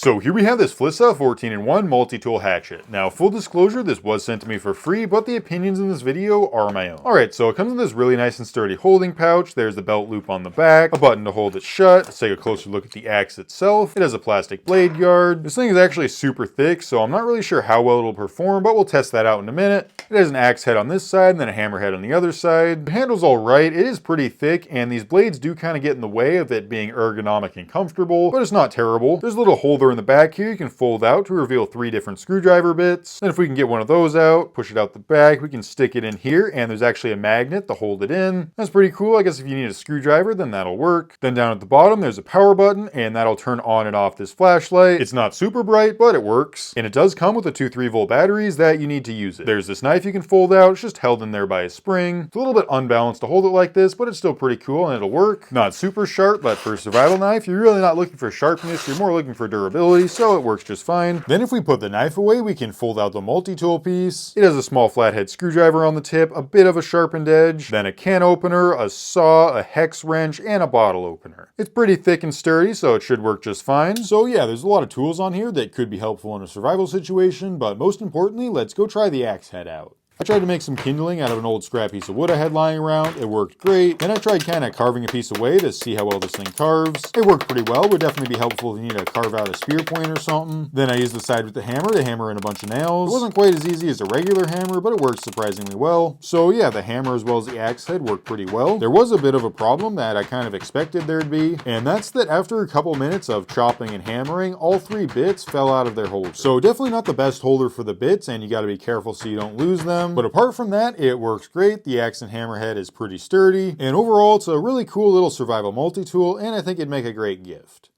So here we have this FLISSA 14-in-1 multi-tool hatchet. Now, full disclosure, this was sent to me for free, but the opinions in this video are my own. Alright, so it comes in this really nice and sturdy holding pouch. There's the belt loop on the back, a button to hold it shut. Let's take a closer look at the axe itself. It has a plastic blade guard. This thing is actually super thick, so I'm not really sure how well it'll perform, but we'll test that out in a minute. It has an axe head on this side and then a hammer head on the other side. The handle's alright. It is pretty thick, and these blades do kind of get in the way of it being ergonomic and comfortable, but it's not terrible. There's a little holder in the back here you can fold out to reveal 3 different screwdriver bits. And if we can get one of those out, push it out the back, we can stick it in here, and there's actually a magnet to hold it in. That's pretty cool. I guess if you need a screwdriver, then that'll work. Then down at the bottom, there's a power button, and that'll turn on and off this flashlight. It's not super bright, but it works. And it does come with the 2 3-volt batteries that you need to use it. There's this knife you can fold out. It's just held in there by a spring. It's a little bit unbalanced to hold it like this, but it's still pretty cool and it'll work. Not super sharp, but for a survival knife, you're really not looking for sharpness. You're more looking for durability, so it works just fine. Then if we put the knife away, we can fold out the multi-tool piece. It has a small flathead screwdriver on the tip, a bit of a sharpened edge, then a can opener, a saw, a hex wrench, and a bottle opener. It's pretty thick and sturdy, so it should work just fine. So yeah, there's a lot of tools on here that could be helpful in a survival situation, but most importantly, let's go try the axe head out. I tried to make some kindling out of an old scrap piece of wood I had lying around. It worked great. Then I tried kind of carving a piece away to see how well this thing carves. It worked pretty well. Would definitely be helpful if you need to carve out a spear point or something. Then I used the side with the hammer to hammer in a bunch of nails. It wasn't quite as easy as a regular hammer, but it worked surprisingly well. So yeah, the hammer as well as the axe head worked pretty well. There was a bit of a problem that I kind of expected there'd be, and that's that after a couple minutes of chopping and hammering, all 3 bits fell out of their holder. So definitely not the best holder for the bits, and you got to be careful so you don't lose them. But apart from that, it works great. The axe and hammer head is pretty sturdy, and overall it's a really cool little survival multi-tool, and I think it'd make a great gift.